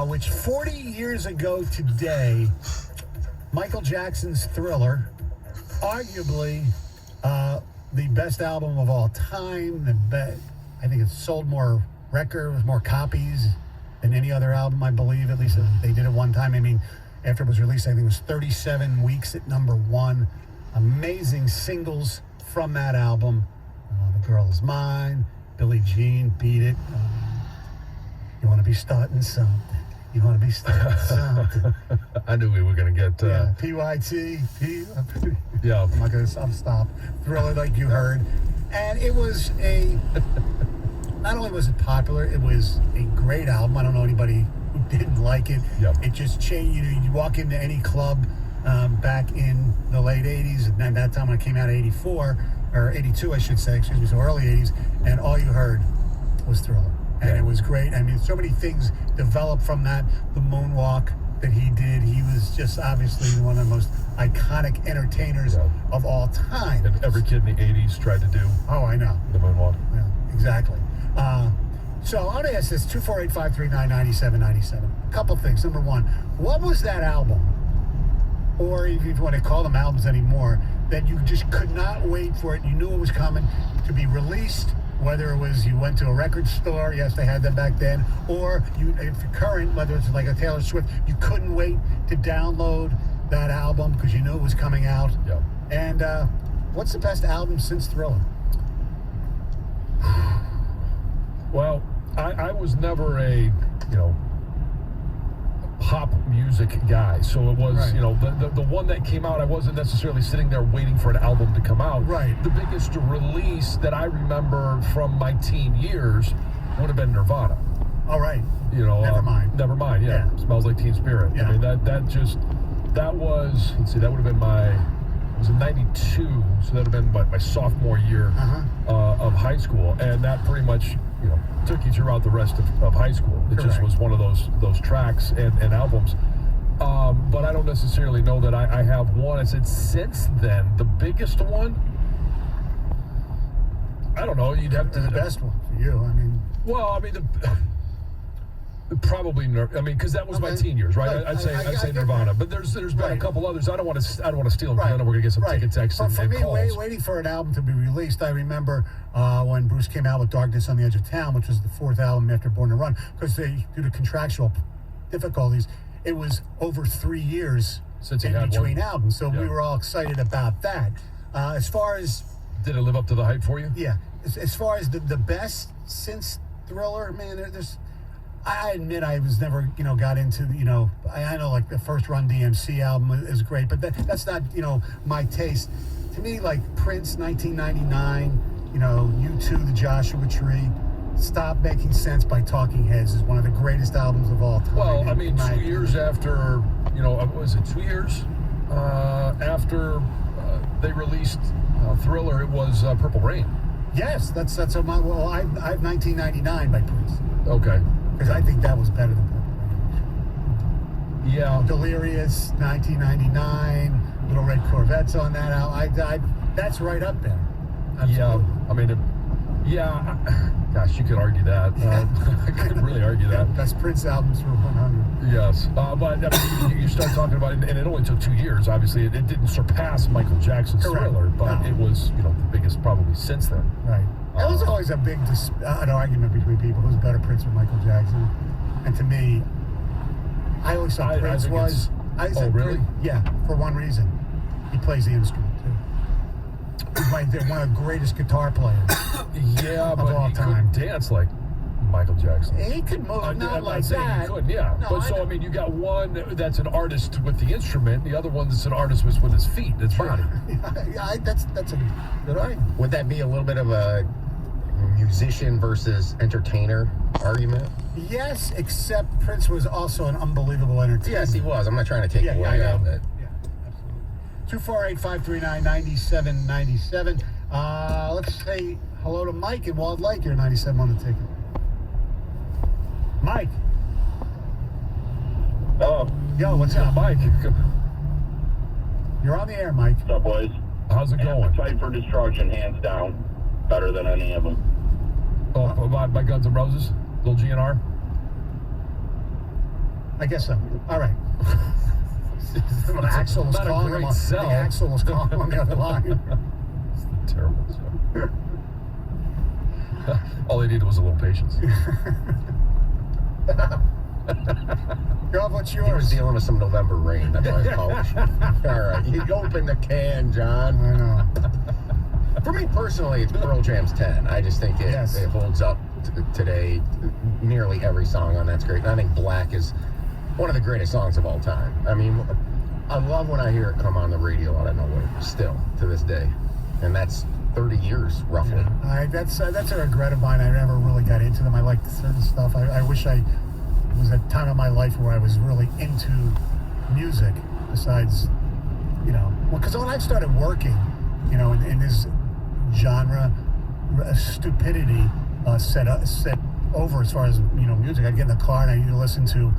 which 40 years ago today, Michael Jackson's Thriller, arguably the best album of all time. I think it sold more records, more copies than any other album, I believe. At least they did it one time. I mean, after it was released, I think it was 37 weeks at #1. Amazing singles from that album. The Girl Is Mine, Billie Jean, Beat It. You want to be starting something. You want to be starting something. I knew we were going to get... PYT. Yeah. I'm not going to stop. Thriller, like you heard. And it was not only was it popular, it was a great album. I don't know anybody who didn't like it. Yep. It just changed. You walk into any club back in the late 80s, and at that time when it came out, 84, or 82, I should say, excuse me, so early 80s, and all you heard was Thriller. And it was great. I mean, so many things developed from that. The moonwalk that he did, he was just obviously one of the most iconic entertainers of all time. And every kid in the 80s tried to do. Oh, I know. The moonwalk. Yeah, exactly. So I want to ask this, 248-539-9797. A couple things. Number one, what was that album, or if you want to call them albums anymore, that you just could not wait for it, you knew it was coming to be released, whether it was you went to a record store, yes, they had them back then, or you, if you're current, whether it's like a Taylor Swift, you couldn't wait to download that album because you knew it was coming out. Yeah. And what's the best album since Thriller? Well, I was never a, pop music guy. So it was, Right. the one that came out, I wasn't necessarily sitting there waiting for an album to come out. Right. The biggest release that I remember from my teen years would have been Nirvana. All right. Nevermind. Nevermind, yeah. Yeah. Smells Like Teen Spirit. Yeah. I mean, that was, let's see, that would have been it was in 92, so that would have been my sophomore year of high school. And that pretty much, took you throughout the rest of high school. It just was one of those tracks and albums. But I don't necessarily know that I have one. I said since then, the biggest one, I don't know. You'd have to... The best one for you, I mean... Well, I mean, Probably, because that was my teen years, right? I'd say Nirvana, but there's been a couple others. I don't want to steal them because I know we're gonna get some ticket texts and for me, calls. waiting for an album to be released, I remember when Bruce came out with "Darkness on the Edge of Town," which was the fourth album after Born to Run, because due to contractual difficulties, it was over 3 years since in between albums. So we were all excited about that. As far as did it live up to the hype for you? Yeah. As far as the best since Thriller, man, there's. I admit I was never, got into, I know like the first Run DMC album is great, but that's not, my taste. To me, like Prince, 1999, U2, The Joshua Tree, Stop Making Sense by Talking Heads is one of the greatest albums of all time. Well, 2 years after, was it 2 years after they released Thriller, it was Purple Rain. Yes, that's I have 1999 by Prince. Okay. Because I think that was better than Purple Rain. Yeah. Delirious, 1999, Little Red Corvette's on that album. That's right up there. Absolutely. Yeah, gosh, you could argue that. I could really argue that. Best Prince albums for 100. Yes, but you start talking about it, and it only took 2 years. Obviously, it didn't surpass Michael Jackson's Thriller, but it was, the biggest probably since then. Right. There was always a big an argument between people who's better, Prince or Michael Jackson. And to me, I always thought Prince was. Really? Yeah, for one reason. He plays the instrument, too. He's one of the greatest guitar players of all he time. Couldn't dance like Michael Jackson. He could move, not like saying that. He couldn't, yeah. No, but you got one that's an artist with the instrument, the other one that's an artist with his feet, his body. Yeah, that's a good argument. Would that be a little bit of a musician versus entertainer argument? Yes, except Prince was also an unbelievable entertainer. Yes, he was. I'm not trying to take away from it. 248-539-9797. Let's say hello to Mike in Walled Lake. You're 97 on the ticket. Mike. Hello. Yo, what's up, Mike? You're on the air, Mike. What's up, boys? How's it going? Fight for Destruction, hands down. Better than any of them. Oh, by Guns N' Roses? Little GNR? I guess so. All right. Axel was calling him on the other line. It's a terrible show. All they needed was a little patience. Gov, what's yours? He was dealing with some November rain. That's why I called. All right, you open the can, John. I know. For me personally, it's Pearl Jam's 10. I just think it holds up today. Nearly every song on that's great. And I think Black is one of the greatest songs of all time. I mean, I love when I hear it come on the radio out of nowhere, still, to this day. And that's 30 years, roughly. Yeah. That's a regret of mine. I never really got into them. I liked certain stuff. I wish I was at a time of my life where I was really into music, besides, because when I started working, in this genre, stupidity set over as far as, music. I'd get in the car and I'd listen to,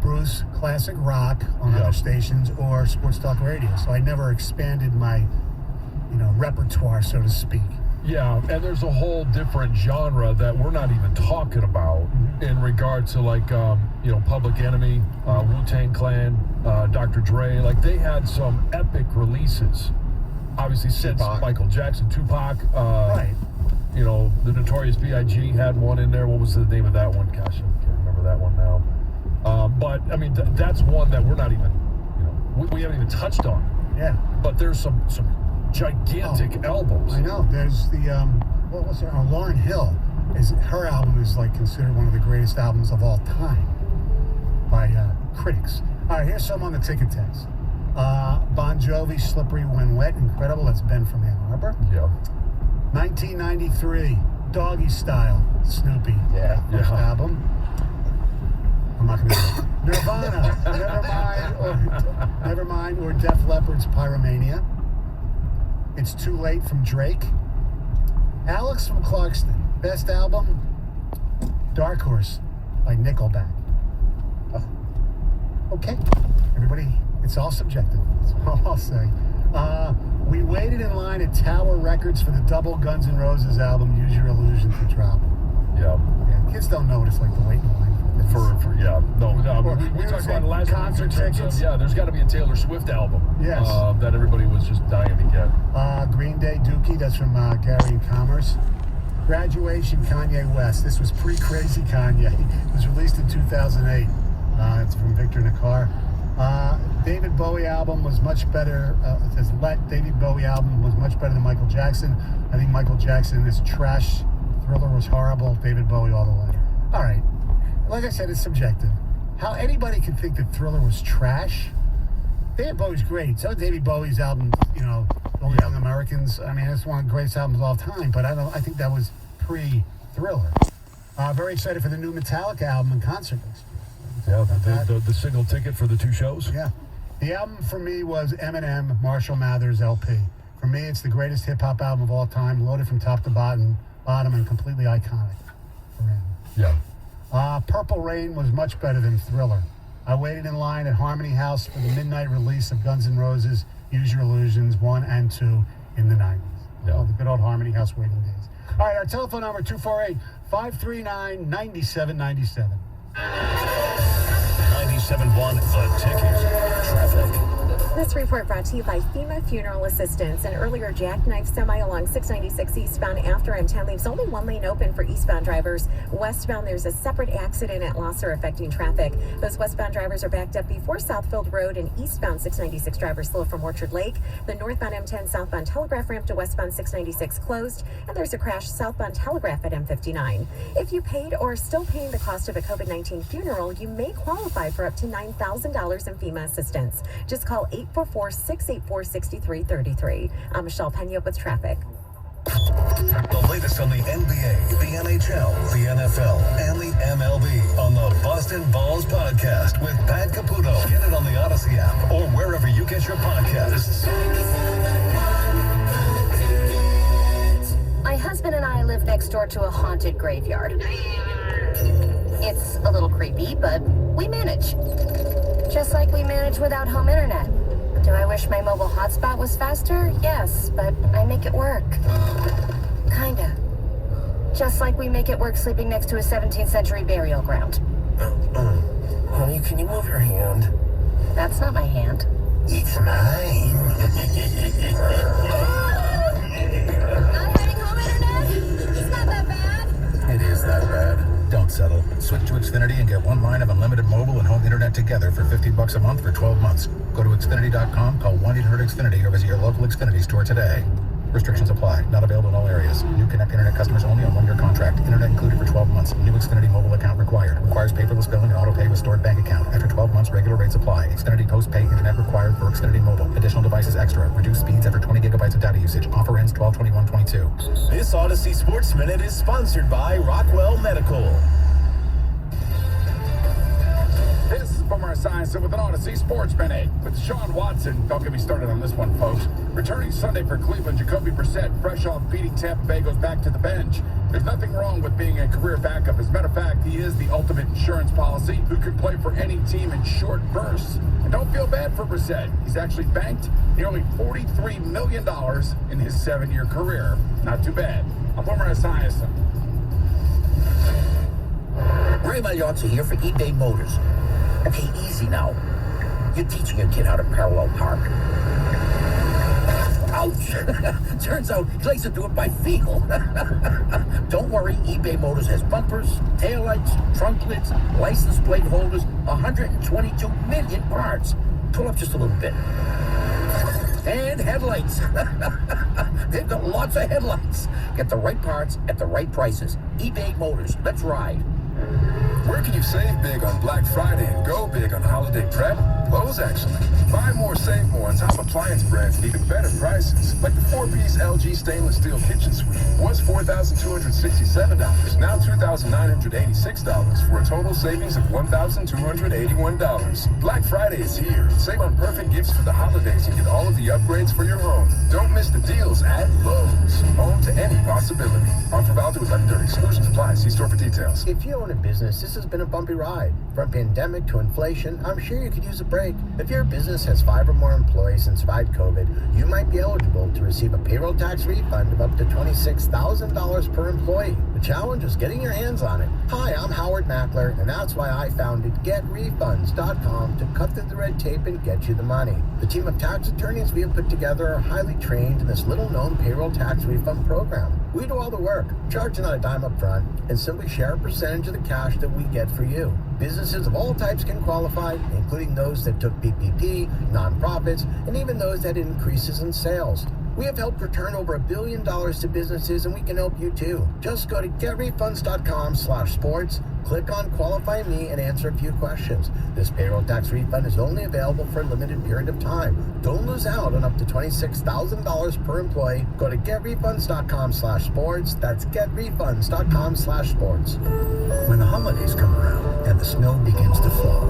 Bruce classic rock on other stations or sports talk radio. So I never expanded my, repertoire, so to speak. Yeah, and there's a whole different genre that we're not even talking about in regard to Public Enemy, Wu-Tang Clan, Dr. Dre. Like they had some epic releases. Obviously since Michael Jackson, Tupac, right. The Notorious B.I.G. had one in there. What was the name of that one? Gosh, I can't remember that one now. But I mean, that's one that we're not even, we haven't even touched on. Yeah. But there's some gigantic albums. I know. There's the what was her? Lauryn Hill. Her album is considered one of the greatest albums of all time by critics. All right, here's some on the ticket text. Bon Jovi, Slippery When Wet, incredible. That's Ben from Ann Arbor. Yeah. 1993, Doggy Style, Snoopy. Yeah. First album. I'm not gonna do it. Nirvana, Nevermind, or Def Leppard's Pyromania. It's Too Late from Drake. Alex from Clarkston, best album, Dark Horse by Nickelback. Okay, everybody, it's all subjective. That's all I'll say. We waited in line at Tower Records for the double Guns N' Roses album, Use Your Illusion, to drop. Yeah. Kids don't know what it's like to wait in line for We talked about last concert tickets. There's got to be a Taylor Swift album. Yes. That everybody was just dying to get. Green Day, Dookie. That's from Gary and Commerce. Graduation, Kanye West. This was pre-Crazy Kanye. It was released in 2008. It's from Victor Nakar. David Bowie album was much better. It says David Bowie album was much better than Michael Jackson. I think Michael Jackson is trash. Thriller was horrible. David Bowie all the way. All right. Like I said, it's subjective. How anybody can think that Thriller was trash? David Bowie's great. So David Bowie's album, Only Young Americans. I mean, it's one of the greatest albums of all time. But I think that was pre-Thriller. Very excited for the new Metallica album and concert next year. Yeah, the single ticket for the two shows. Yeah. The album for me was Eminem, Marshall Mathers LP. For me, it's the greatest hip-hop album of all time, loaded from top to bottom and completely iconic for him. Yeah. Purple Rain was much better than Thriller. I waited in line at Harmony House for the midnight release of Guns N' Roses, Use Your Illusions 1 and 2 in the 90s. Yeah. Oh, the good old Harmony House waiting days. All right, our telephone number, 248-539-9797. 97.1 The Ticket. Traffic. This report brought to you by FEMA Funeral Assistance. An earlier jackknife semi along 696 eastbound after M10 leaves only one lane open for eastbound drivers. Westbound, there's a separate accident at Losser affecting traffic. Those westbound drivers are backed up before Southfield Road, and eastbound 696 drivers slow from Orchard Lake. The northbound M10 southbound Telegraph ramp to westbound 696 closed, and there's a crash southbound Telegraph at M59. If you paid or are still paying the cost of a COVID-19 funeral, you may qualify for up to $9,000 in FEMA assistance. Just call 844-684-6333. I'm Michelle Pena with traffic. The latest on the NBA, the NHL, the NFL, and the MLB on the Boston Balls Podcast with Pat Caputo. Get it on the Odyssey app or wherever you get your podcasts. My husband and I live next door to a haunted graveyard. It's a little creepy, but we manage. Just like we manage without home internet. Do I wish my mobile hotspot was faster? Yes, but I make it work. Kinda. Just like we make it work sleeping next to a 17th century burial ground. Honey, can you move your hand? That's not my hand. It's mine. Not having home internet? It's not that bad. It is that bad. Don't settle. Switch to Xfinity and get one line of unlimited mobile and home internet together for $50 a month for 12 months. Go to Xfinity.com, call 1-800-XFINITY, or visit your local Xfinity store today. Restrictions apply. Not available in all areas. New Connect Internet customers only on one-year contract. Internet included for 12 months. New Xfinity mobile account required. Requires paperless billing and auto pay with stored bank account. After 12 months, regular rates apply. Xfinity post-pay internet required for Xfinity mobile. Additional devices extra. Reduced speeds after 20 gigabytes of data usage. Offer ends 12/21/22. This Odyssey Sports Minute is sponsored by Rockwell Medical. This is Boomer Esiason with an Odyssey Sports Minute with Sean Watson. Don't get me started on this one, folks. Returning Sunday for Cleveland, Jacoby Brissett, fresh off beating Tampa Bay, goes back to the bench. There's nothing wrong with being a career backup. As a matter of fact, he is the ultimate insurance policy who can play for any team in short bursts. And don't feel bad for Brissett. He's actually banked nearly $43 million in his 7-year career. Not too bad. I'm Boomer Esiason. Ray Magliozzi here for eBay Motors. Okay, easy now. You're teaching a kid how to parallel park. Ouch! Turns out he likes to do it by feel. Don't worry, eBay Motors has bumpers, taillights, trunk lids, license plate holders, 122 million parts. Pull up just a little bit. And headlights. They've got lots of headlights. Get the right parts at the right prices. eBay Motors. Let's ride. Where can you save big on Black Friday and go big on holiday prep? Lowe's, actually. Buy more, save more on top appliance brands and even better prices. Like the 4-piece LG stainless steel kitchen suite was $4,267, now $2,986 for a total savings of $1,281. Black Friday is here. Save on perfect gifts for the holidays and get all of the upgrades for your home. Don't miss the deals at Lowe's. Home to any possibility. Offer valid with Legendary. Exclusions apply. See store for details. If you own a business, this has been a bumpy ride. From pandemic to inflation, I'm sure you could use a break. If your business has 5 or more employees and survived COVID, you might be eligible to receive a payroll tax refund of up to $26,000 per employee. The challenge is getting your hands on it. Hi, I'm Howard Mackler, and that's why I founded GetRefunds.com to cut through the red tape and get you the money. The team of tax attorneys we have put together are highly trained in this little-known payroll tax refund program. We do all the work, charge not a dime up front, and simply share a percentage of the cash that we get for you. Businesses of all types can qualify, including those that took PPP, nonprofits, and even those that had increases in sales. We have helped return over $1 billion to businesses, and we can help you too. Just go to getrefunds.com/sports, click on Qualify Me, and answer a few questions. This payroll tax refund is only available for a limited period of time. Don't lose out on up to $26,000 per employee. Go to getrefunds.com/sports. That's getrefunds.com/sports. When the holidays come around and the snow begins to fall,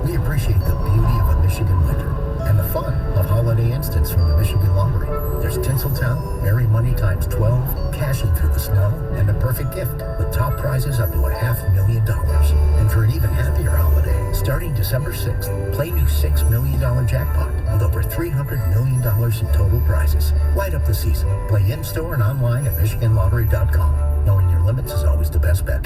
we appreciate the beauty of a Michigan winter and the fun of holiday instants from the Michigan Lottery. There's Tinseltown, Merry Money times 12, cashing through the snow, and the perfect gift with top prizes up to $500,000. And for an even happier holiday, starting December 6th, play new $6 million jackpot with over $300 million in total prizes. Light up the season. Play in-store and online at MichiganLottery.com. Knowing your limits is always the best bet.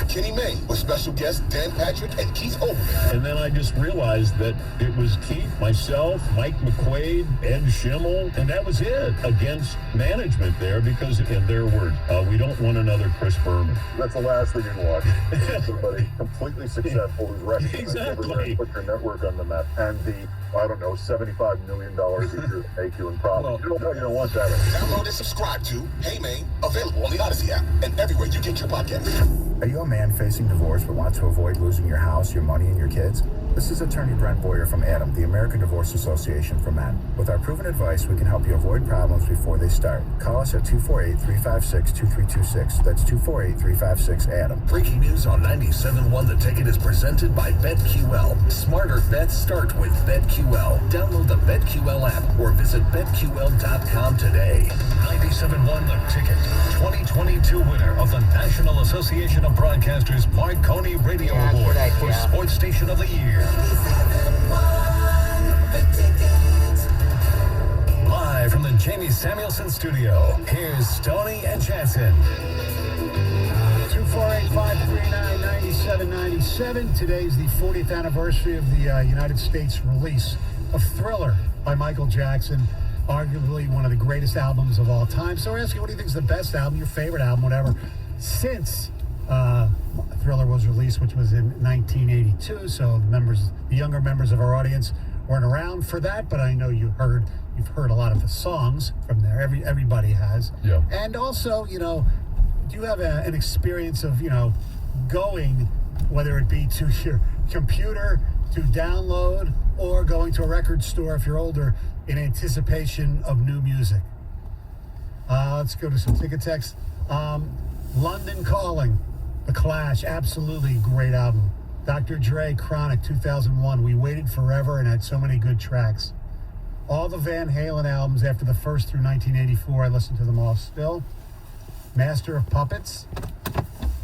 Kenny May with special guests Dan Patrick and Keith Olbermann. And then I just realized that it was Keith, myself, Mike McQuaid, Ed Schimmel, and that was it against management there because, in their words, we don't want another Chris Berman. That's the last thing you want. Somebody completely successful who's recognized Exactly. Put your network on the map. And the, I don't know, $75 million a year to make you in profit. You don't want that. Download and subscribe to Hey May, available on the Odyssey app and everywhere you get your podcasts. Are you a man facing divorce but want to avoid losing your house, your money, and your kids? This is attorney Brent Boyer from ADAM, the American Divorce Association for Men. With our proven advice, we can help you avoid problems before they start. Call us at 248-356-2326. That's 248-356-ADAM. Breaking news on 97.1 The Ticket is presented by BetQL. Smarter bets start with BetQL. Download the BetQL app or visit BetQL.com today. 97.1 The Ticket, 2022 winner of the National Association of Broadcasters Marconi Radio Award for Sports Station of the Year. Live from the Jamie Samuelson studio, here's Stoney and Jansen. 248-539-9797. Today's the 40th anniversary of the United States release of Thriller by Michael Jackson, arguably one of the greatest albums of all time. So we're asking, what do you think is the best album, your favorite album, whatever, since Thriller was released, which was in 1982. So the younger members of our audience weren't around for that, but I know you've heard a lot of the songs from there. Everybody has. Yeah. And also, do you have an experience of, going, whether it be to your computer to download or going to a record store if you're older in anticipation of new music? Let's go to some ticket text. London Calling, The Clash, absolutely great album. Dr. Dre, Chronic, 2001. We waited forever and had so many good tracks. All the Van Halen albums after the first through 1984, I listened to them all still. Master of Puppets,